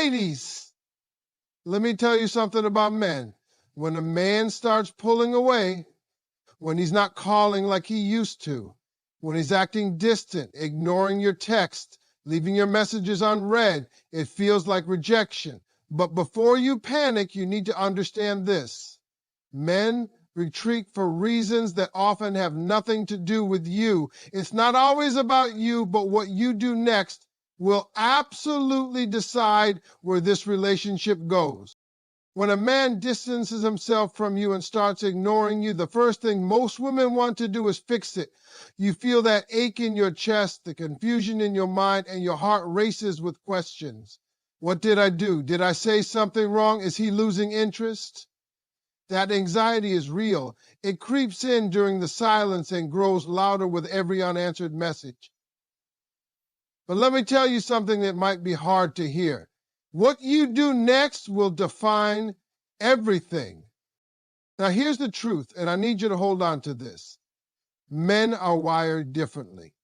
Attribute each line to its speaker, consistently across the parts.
Speaker 1: Ladies, let me tell you something about men. When a man starts pulling away, when he's not calling like he used to, when he's acting distant, ignoring your text, leaving your messages unread, it feels like rejection. But before you panic, you need to understand this. Men retreat for reasons that often have nothing to do with you. It's not always about you, but what you do next will absolutely decide where this relationship goes. When a man distances himself from you and starts ignoring you, the first thing most women want to do is fix it. You feel that ache in your chest, the confusion in your mind, and your heart races with questions. What did I do? Did I say something wrong? Is he losing interest? That anxiety is real. It creeps in during the silence and grows louder with every unanswered message. But let me tell you something that might be hard to hear. What you do next will define everything. Now, here's the truth, and I need you to hold on to this. Men are wired differently.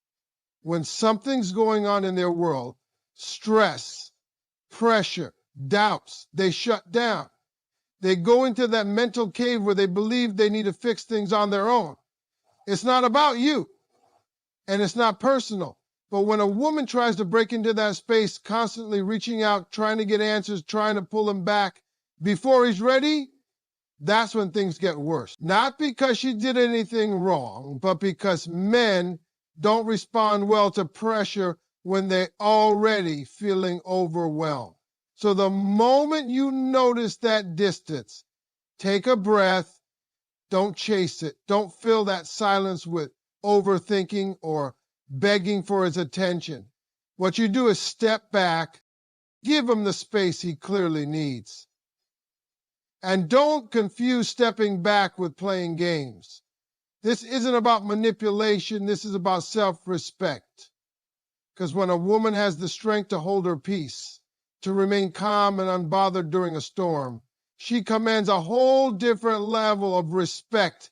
Speaker 1: When something's going on in their world, stress, pressure, doubts, they shut down. They go into that mental cave where they believe they need to fix things on their own. It's not about you, and it's not personal. But when a woman tries to break into that space, constantly reaching out, trying to get answers, trying to pull him back before he's ready, that's when things get worse. Not because she did anything wrong, but because men don't respond well to pressure when they're already feeling overwhelmed. So the moment you notice that distance, take a breath, don't chase it. Don't fill that silence with overthinking or begging for his attention. What you do is step back, give him the space he clearly needs. And don't confuse stepping back with playing games. This isn't about manipulation, this is about self-respect. Because when a woman has the strength to hold her peace, to remain calm and unbothered during a storm, she commands a whole different level of respect.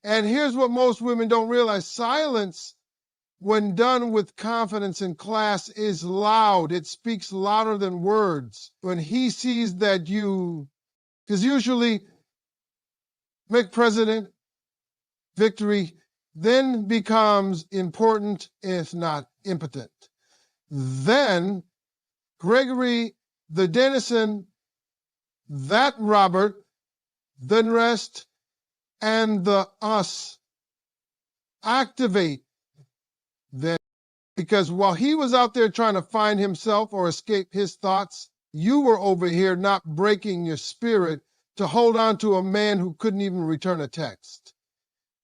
Speaker 1: And here's what most women don't realize. Silence, when done with confidence and class, is loud. It speaks louder than words. When he sees that you, because usually make president, victory then becomes important if not impotent. Then Gregory, the Dennison, that Robert, the rest, and the us activate then, because while he was out there trying to find himself or escape his thoughts, you were over here not breaking your spirit to hold on to a man who couldn't even return a text.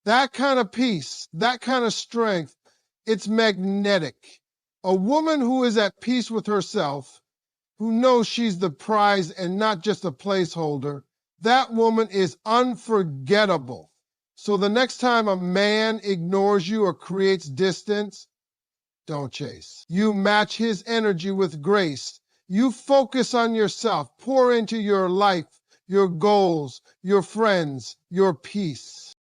Speaker 1: That kind of peace, that kind of strength, it's magnetic. A woman who is at peace with herself, who knows she's the prize and not just a placeholder, that woman is unforgettable. So the next time a man ignores you or creates distance, don't chase. You match his energy with grace. You focus on yourself. Pour into your life, your goals, your friends, your peace.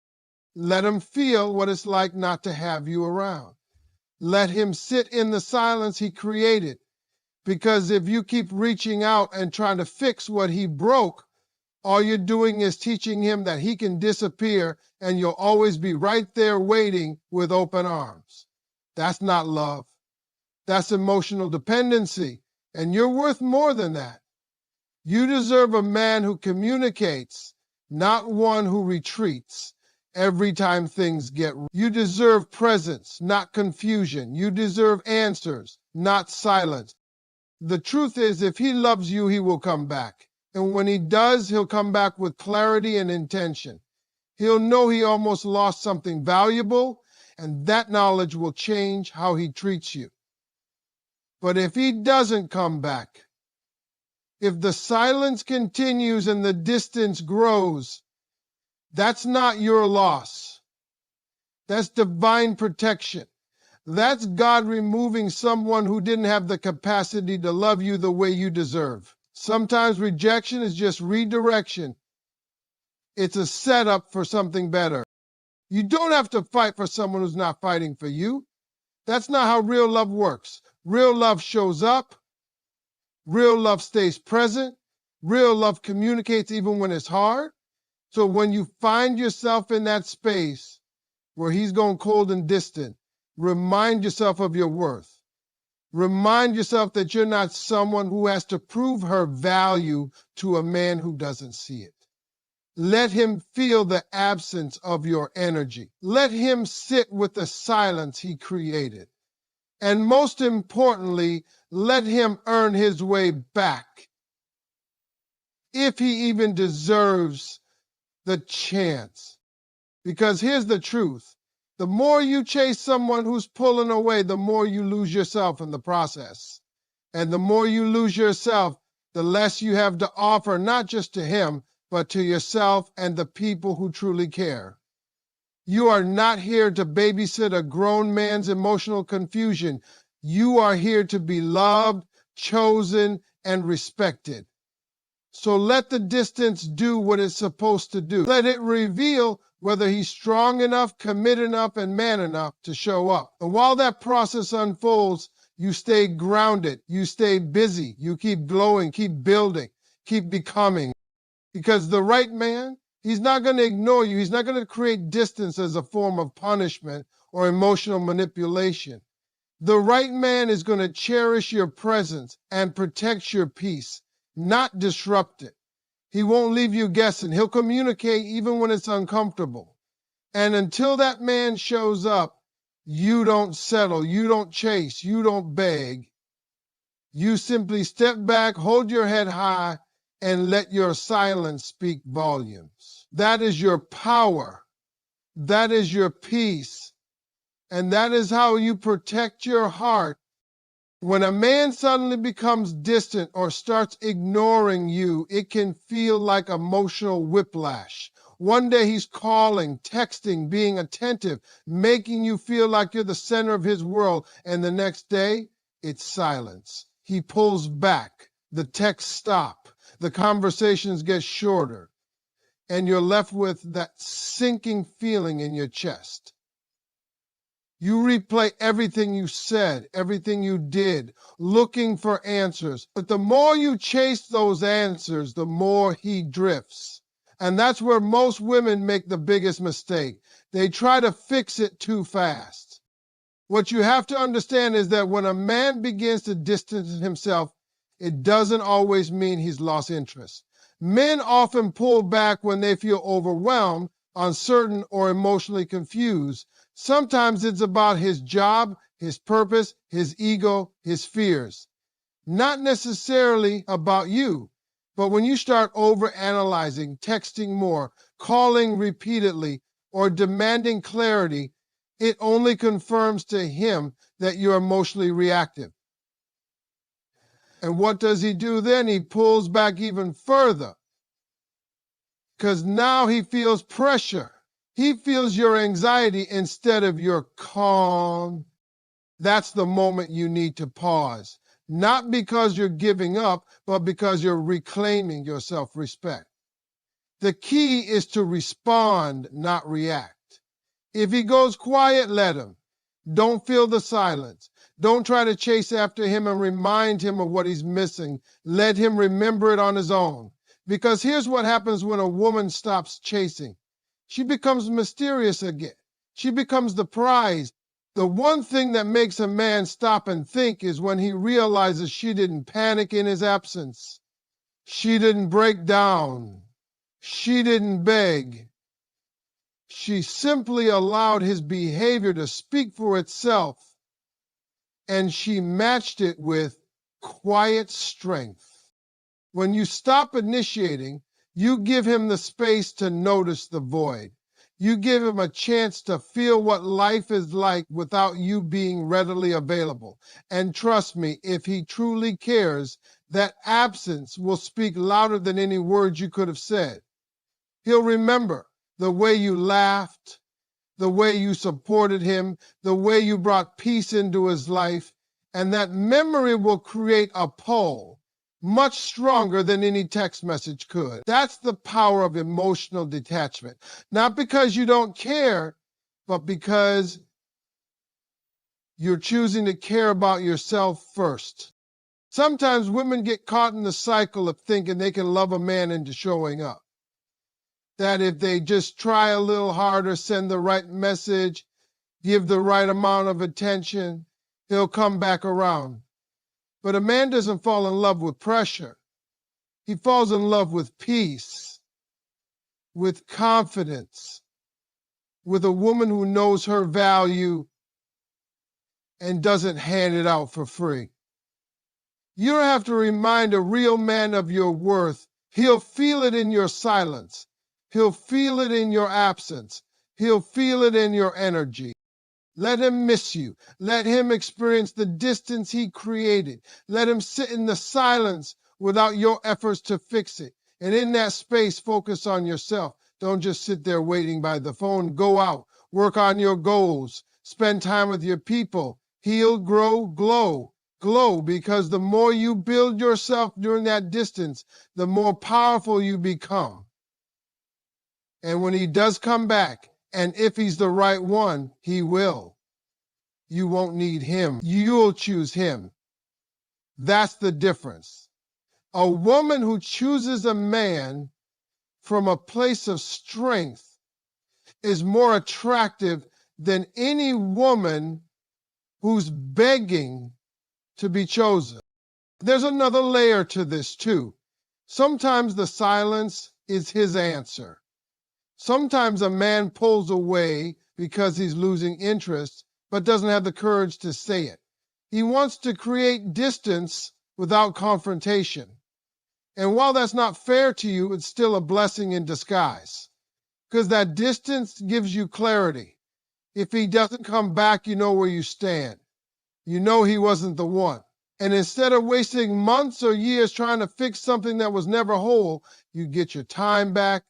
Speaker 1: Let him feel what it's like not to have you around. Let him sit in the silence he created. Because if you keep reaching out and trying to fix what he broke, all you're doing is teaching him that he can disappear and you'll always be right there waiting with open arms. That's not love. That's emotional dependency. And you're worth more than that. You deserve a man who communicates, not one who retreats every time things get wrong. You deserve presence, not confusion. You deserve answers, not silence. The truth is, if he loves you, he will come back. And when he does, he'll come back with clarity and intention. He'll know he almost lost something valuable, and that knowledge will change how he treats you. But if he doesn't come back, if the silence continues and the distance grows, that's not your loss. That's divine protection. That's God removing someone who didn't have the capacity to love you the way you deserve. Sometimes rejection is just redirection. It's a setup for something better. You don't have to fight for someone who's not fighting for you. That's not how real love works. Real love shows up, Real love stays present. Real love communicates even when it's hard. So when you find yourself in that space where he's going cold and distant, remind yourself of your worth. Remind yourself that you're not someone who has to prove her value to a man who doesn't see it. Let him feel the absence of your energy. Let him sit with the silence he created. And most importantly, let him earn his way back, if he even deserves the chance. Because here's the truth. The more you chase someone who's pulling away, the more you lose yourself in the process. And the more you lose yourself, the less you have to offer, not just to him, but to yourself and the people who truly care. You are not here to babysit a grown man's emotional confusion. You are here to be loved, chosen, and respected. So let the distance do what it's supposed to do. Let it reveal whether he's strong enough, committed enough, and man enough to show up. And while that process unfolds, you stay grounded, you stay busy, you keep glowing, keep building, keep becoming. Because the right man, he's not going to ignore you. He's not going to create distance as a form of punishment or emotional manipulation. The right man is going to cherish your presence and protect your peace, not disrupt it. He won't leave you guessing. He'll communicate even when it's uncomfortable. And until that man shows up, you don't settle, you don't chase, you don't beg. You simply step back, hold your head high, and let your silence speak volumes. That is your power. That is your peace. And that is how you protect your heart. When a man suddenly becomes distant or starts ignoring you, it can feel like emotional whiplash. One day he's calling, texting, being attentive, making you feel like you're the center of his world. And the next day, it's silence. He pulls back. The texts stop. The conversations get shorter. And you're left with that sinking feeling in your chest. You replay everything you said, everything you did, looking for answers. But the more you chase those answers, the more he drifts. And that's where most women make the biggest mistake. They try to fix it too fast. What you have to understand is that when a man begins to distance himself, it doesn't always mean he's lost interest. Men often pull back when they feel overwhelmed, uncertain, or emotionally confused. Sometimes it's about his job, his purpose, his ego, his fears. Not necessarily about you. But when you start overanalyzing, texting more, calling repeatedly, or demanding clarity, it only confirms to him that you're emotionally reactive. And what does he do then? He pulls back even further. Because now he feels pressure. He feels your anxiety instead of your calm. That's the moment you need to pause. Not because you're giving up, but because you're reclaiming your self-respect. The key is to respond, not react. If he goes quiet, let him. Don't feel the silence. Don't try to chase after him and remind him of what he's missing. Let him remember it on his own. Because here's what happens when a woman stops chasing. She becomes mysterious again. She becomes the prize. The one thing that makes a man stop and think is when he realizes she didn't panic in his absence. She didn't break down. She didn't beg. She simply allowed his behavior to speak for itself, and she matched it with quiet strength. When you stop initiating, you give him the space to notice the void. You give him a chance to feel what life is like without you being readily available. And trust me, if he truly cares, that absence will speak louder than any words you could have said. He'll remember the way you laughed, the way you supported him, the way you brought peace into his life, and that memory will create a pull much stronger than any text message could. That's the power of emotional detachment. Not because you don't care, but because you're choosing to care about yourself first. Sometimes women get caught in the cycle of thinking they can love a man into showing up. That if they just try a little harder, send the right message, give the right amount of attention, he'll come back around. But a man doesn't fall in love with pressure. He falls in love with peace, with confidence, with a woman who knows her value and doesn't hand it out for free. You don't have to remind a real man of your worth. He'll feel it in your silence. He'll feel it in your absence. He'll feel it in your energy. Let him miss you. Let him experience the distance he created. Let him sit in the silence without your efforts to fix it. And in that space, focus on yourself. Don't just sit there waiting by the phone. Go out. Work on your goals. Spend time with your people. Heal, grow, glow. Glow, because the more you build yourself during that distance, the more powerful you become. And when he does come back, and if he's the right one, he will. You won't need him. You'll choose him. That's the difference. A woman who chooses a man from a place of strength is more attractive than any woman who's begging to be chosen. There's another layer to this too. Sometimes the silence is his answer. Sometimes a man pulls away because he's losing interest, but doesn't have the courage to say it. He wants to create distance without confrontation. And while that's not fair to you, it's still a blessing in disguise, because that distance gives you clarity. If he doesn't come back, you know where you stand. You know he wasn't the one. And instead of wasting months or years trying to fix something that was never whole, you get your time back,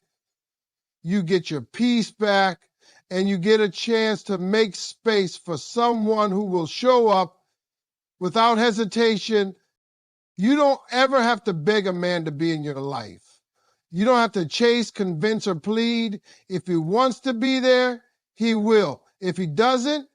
Speaker 1: you get your peace back, and you get a chance to make space for someone who will show up without hesitation. You don't ever have to beg a man to be in your life. You don't have to chase, convince, or plead. If he wants to be there, he will. If he doesn't,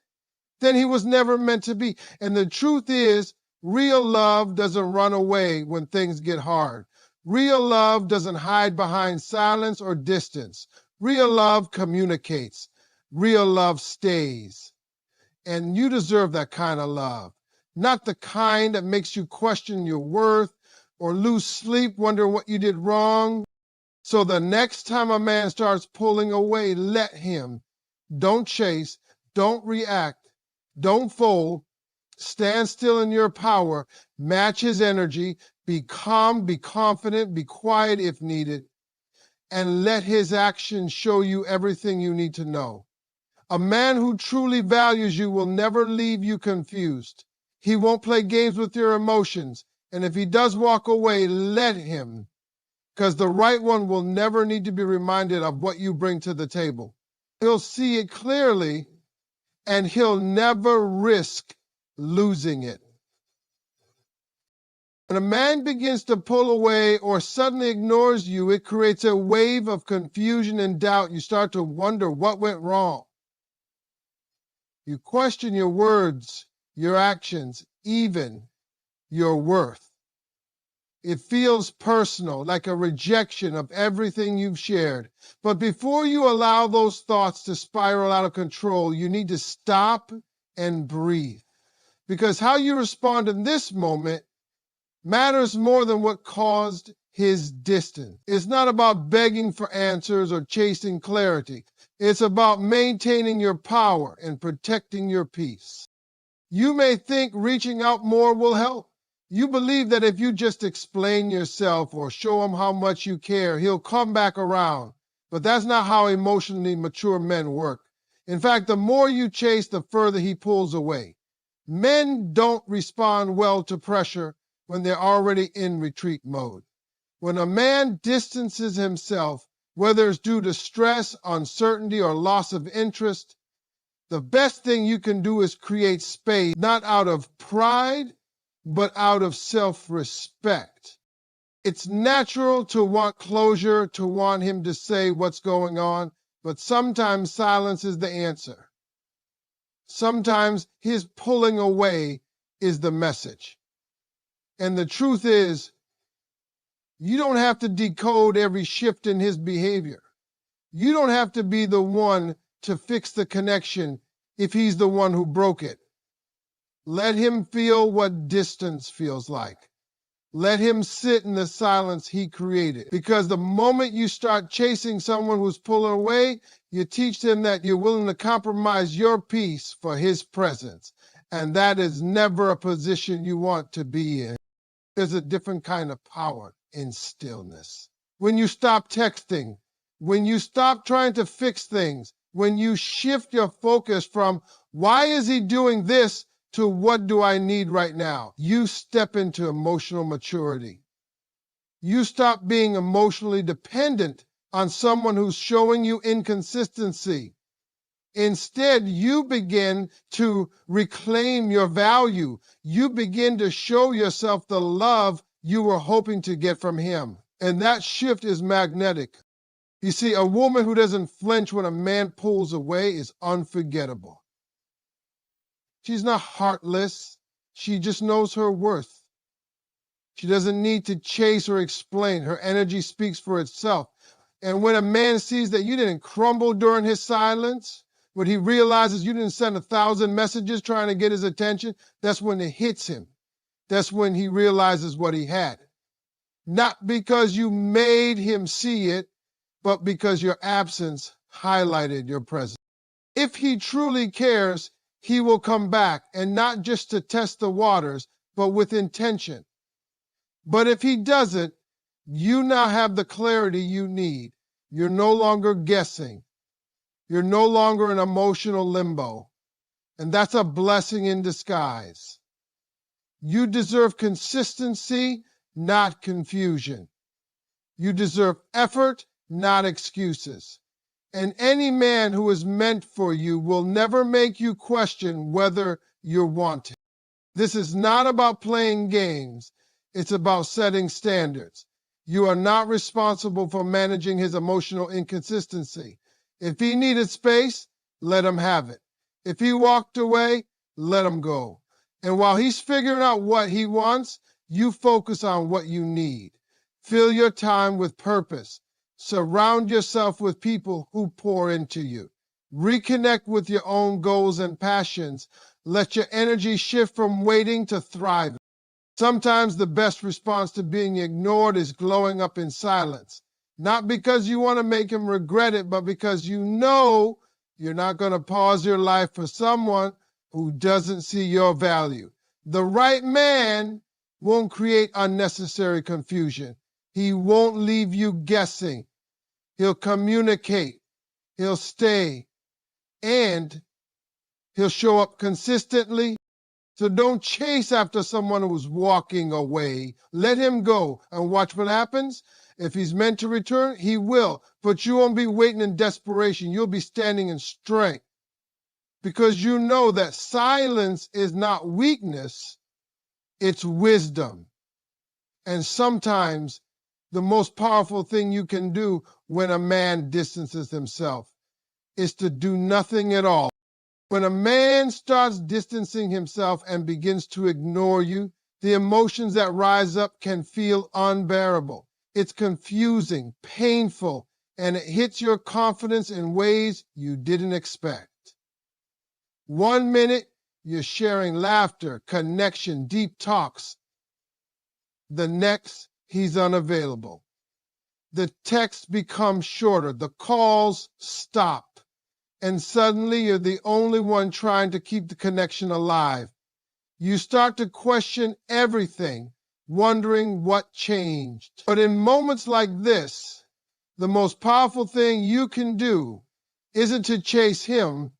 Speaker 1: then he was never meant to be. And the truth is, real love doesn't run away when things get hard. Real love doesn't hide behind silence or distance. Real love communicates. Real love stays. And you deserve that kind of love. Not the kind that makes you question your worth or lose sleep, wonder what you did wrong. So the next time a man starts pulling away, let him. Don't chase. Don't react. Don't fold. Stand still in your power. Match his energy. Be calm, be confident, be quiet if needed. And let his actions show you everything you need to know. A man who truly values you will never leave you confused. He won't play games with your emotions. And if he does walk away, let him. Because the right one will never need to be reminded of what you bring to the table. He'll see it clearly, and he'll never risk losing it. When a man begins to pull away or suddenly ignores you, it creates a wave of confusion and doubt. You start to wonder what went wrong. You question your words, your actions, even your worth. It feels personal, like a rejection of everything you've shared. But before you allow those thoughts to spiral out of control, you need to stop and breathe. Because how you respond in this moment matters more than what caused his distance. It's not about begging for answers or chasing clarity. It's about maintaining your power and protecting your peace. You may think reaching out more will help. You believe that if you just explain yourself or show him how much you care, he'll come back around. But that's not how emotionally mature men work. In fact, the more you chase, the further he pulls away. Men don't respond well to pressure when they're already in retreat mode. When a man distances himself, whether it's due to stress, uncertainty, or loss of interest, the best thing you can do is create space, not out of pride, but out of self-respect. It's natural to want closure, to want him to say what's going on, but sometimes silence is the answer. Sometimes his pulling away is the message. And the truth is, you don't have to decode every shift in his behavior. You don't have to be the one to fix the connection if he's the one who broke it. Let him feel what distance feels like. Let him sit in the silence he created. Because the moment you start chasing someone who's pulling away, you teach them that you're willing to compromise your peace for his presence. And that is never a position you want to be in. There's a different kind of power in stillness. When you stop texting, when you stop trying to fix things, when you shift your focus from why is he doing this to what do I need right now, you step into emotional maturity. You stop being emotionally dependent on someone who's showing you inconsistency. Instead, you begin to reclaim your value. You begin to show yourself the love you were hoping to get from him. And that shift is magnetic. You see, a woman who doesn't flinch when a man pulls away is unforgettable. She's not heartless. She just knows her worth. She doesn't need to chase or explain. Her energy speaks for itself. And when a man sees that you didn't crumble during his silence, when he realizes you didn't send 1,000 messages trying to get his attention, that's when it hits him. That's when he realizes what he had. Not because you made him see it, but because your absence highlighted your presence. If he truly cares, he will come back, and not just to test the waters, but with intention. But if he doesn't, you now have the clarity you need. You're no longer guessing. You're no longer in emotional limbo. And that's a blessing in disguise. You deserve consistency, not confusion. You deserve effort, not excuses. And any man who is meant for you will never make you question whether you're wanted. This is not about playing games. It's about setting standards. You are not responsible for managing his emotional inconsistency. If he needed space, let him have it. If he walked away, let him go. And while he's figuring out what he wants, you focus on what you need. Fill your time with purpose. Surround yourself with people who pour into you. Reconnect with your own goals and passions. Let your energy shift from waiting to thriving. Sometimes the best response to being ignored is glowing up in silence. Not because you want to make him regret it, but because you know you're not going to pause your life for someone who doesn't see your value. The right man won't create unnecessary confusion. He won't leave you guessing. He'll communicate. He'll stay. And he'll show up consistently. So don't chase after someone who's walking away. Let him go and watch what happens. If he's meant to return, he will. But you won't be waiting in desperation. You'll be standing in strength. Because you know that silence is not weakness, it's wisdom. And sometimes the most powerful thing you can do when a man distances himself is to do nothing at all. When a man starts distancing himself and begins to ignore you, the emotions that rise up can feel unbearable. It's confusing, painful, and it hits your confidence in ways you didn't expect. 1 minute, you're sharing laughter, connection, deep talks. The next, he's unavailable. The texts become shorter, the calls stop, and suddenly you're the only one trying to keep the connection alive. You start to question everything, wondering what changed. But in moments like this, the most powerful thing you can do isn't to chase him,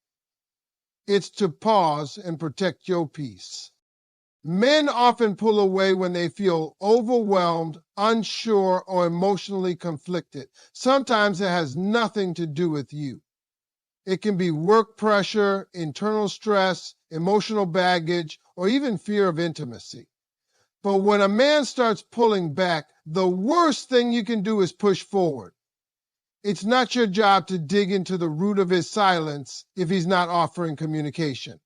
Speaker 1: it's to pause and protect your peace. Men often pull away when they feel overwhelmed, unsure, or emotionally conflicted. Sometimes it has nothing to do with you. It can be work pressure, internal stress, emotional baggage, or even fear of intimacy. But when a man starts pulling back, the worst thing you can do is push forward. It's not your job to dig into the root of his silence if he's not offering communication.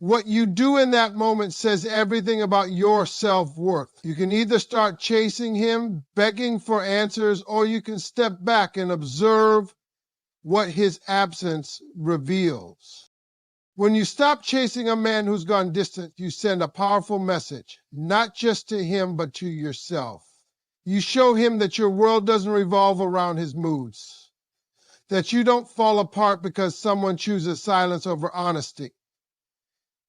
Speaker 1: What you do in that moment says everything about your self-worth. You can either start chasing him, begging for answers, or you can step back and observe what his absence reveals. When you stop chasing a man who's gone distant, you send a powerful message, not just to him, but to yourself. You show him that your world doesn't revolve around his moods, that you don't fall apart because someone chooses silence over honesty,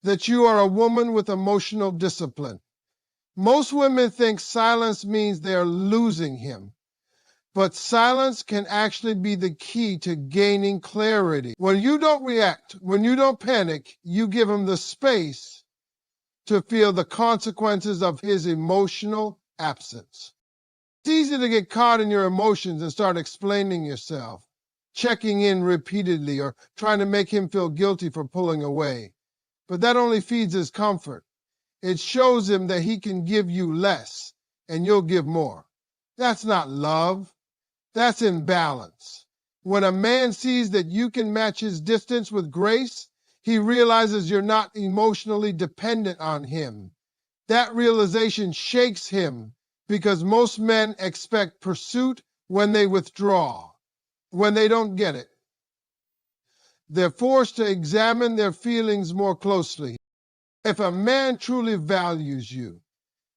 Speaker 1: that you are a woman with emotional discipline. Most women think silence means they're losing him, but silence can actually be the key to gaining clarity. When you don't react, when you don't panic, you give him the space to feel the consequences of his emotional absence. It's easy to get caught in your emotions and start explaining yourself, checking in repeatedly, or trying to make him feel guilty for pulling away. But that only feeds his comfort. It shows him that he can give you less and you'll give more. That's not love. That's imbalance. When a man sees that you can match his distance with grace, he realizes you're not emotionally dependent on him. That realization shakes him because most men expect pursuit when they withdraw, when they don't get it. They're forced to examine their feelings more closely. If a man truly values you,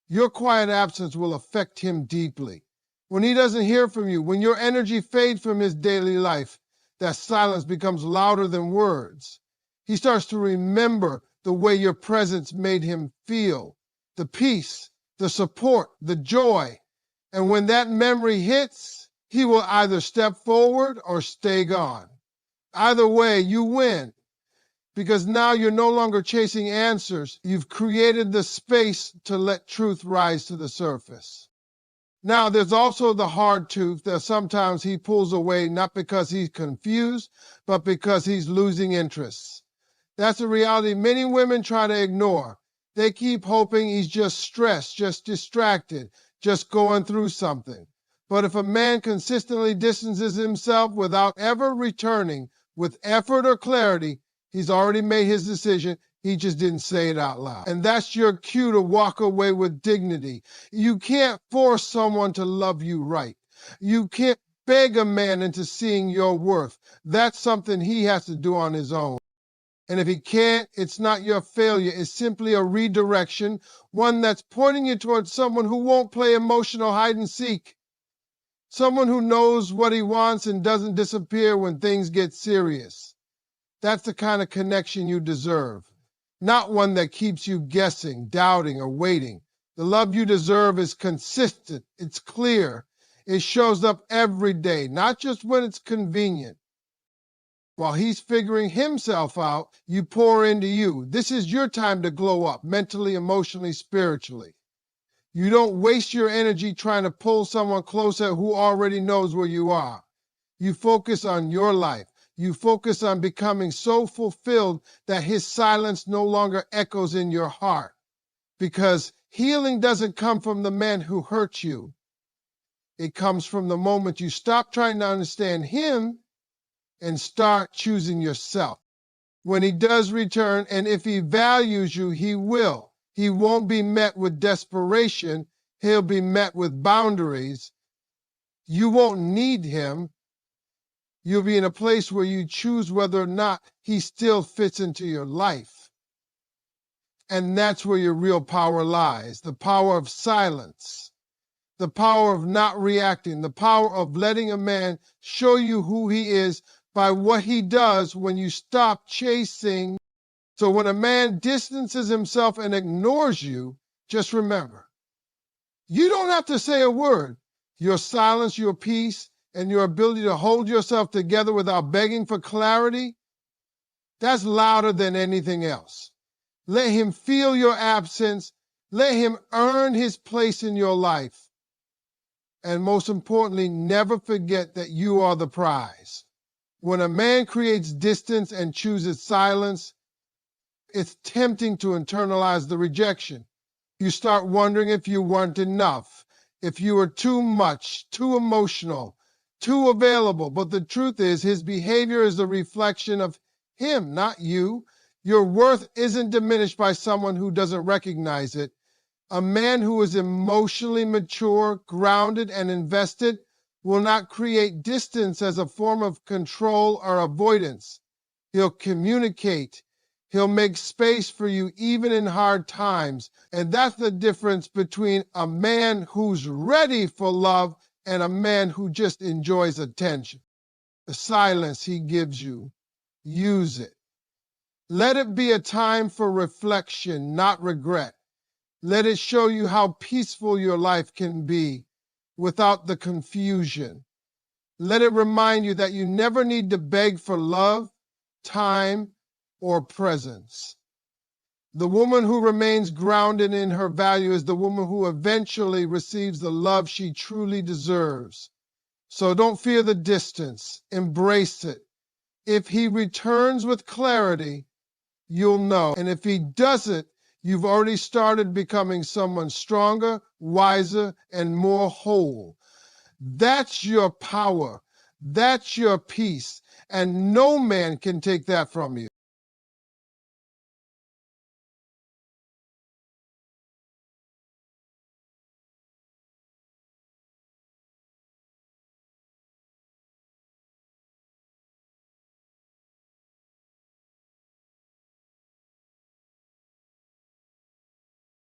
Speaker 1: your quiet absence will affect him deeply. When he doesn't hear from you, when your energy fades from his daily life, that silence becomes louder than words. He starts to remember the way your presence made him feel, the peace, the support, the joy. And when that memory hits, he will either step forward or stay gone. Either way, you win, because now you're no longer chasing answers. You've created the space to let truth rise to the surface. Now, there's also the hard truth that sometimes he pulls away not because he's confused, but because he's losing interest. That's a reality many women try to ignore. They keep hoping he's just stressed, just distracted, just going through something. But if a man consistently distances himself without ever returning with effort or clarity, he's already made his decision. He just didn't say it out loud. And that's your cue to walk away with dignity. You can't force someone to love you right. You can't beg a man into seeing your worth. That's something he has to do on his own. And if he can't, it's not your failure. It's simply a redirection, one that's pointing you towards someone who won't play emotional hide and seek. Someone who knows what he wants and doesn't disappear when things get serious. That's the kind of connection you deserve. Not one that keeps you guessing, doubting, or waiting. The love you deserve is consistent. It's clear. It shows up every day, not just when it's convenient. While he's figuring himself out, you pour into you. This is your time to glow up, mentally, emotionally, spiritually. You don't waste your energy trying to pull someone closer who already knows where you are. You focus on your life. You focus on becoming so fulfilled that his silence no longer echoes in your heart. Because healing doesn't come from the man who hurt you. It comes from the moment you stop trying to understand him and start choosing yourself. When he does return, and if he values you, he will. He won't be met with desperation. He'll be met with boundaries. You won't need him. You'll be in a place where you choose whether or not he still fits into your life. And that's where your real power lies, the power of silence, the power of not reacting, the power of letting a man show you who he is by what he does when you stop chasing. So when a man distances himself and ignores you, just remember, you don't have to say a word. Your silence, your peace, and your ability to hold yourself together without begging for clarity, that's louder than anything else. Let him feel your absence. Let him earn his place in your life. And most importantly, never forget that you are the prize. When a man creates distance and chooses silence, it's tempting to internalize the rejection. You start wondering if you weren't enough, if you were too much, too emotional, too available. But the truth is, his behavior is a reflection of him, not you. Your worth isn't diminished by someone who doesn't recognize it. A man who is emotionally mature, grounded, and invested will not create distance as a form of control or avoidance. He'll communicate. He'll make space for you even in hard times. And that's the difference between a man who's ready for love and a man who just enjoys attention. The silence he gives you, use it. Let it be a time for reflection, not regret. Let it show you how peaceful your life can be without the confusion. Let it remind you that you never need to beg for love, time, or presence. The woman who remains grounded in her value is the woman who eventually receives the love she truly deserves. So don't fear the distance. Embrace it. If he returns with clarity, you'll know. And if he doesn't, you've already started becoming someone stronger, wiser, and more whole. That's your power. That's your peace. And no man can take that from you.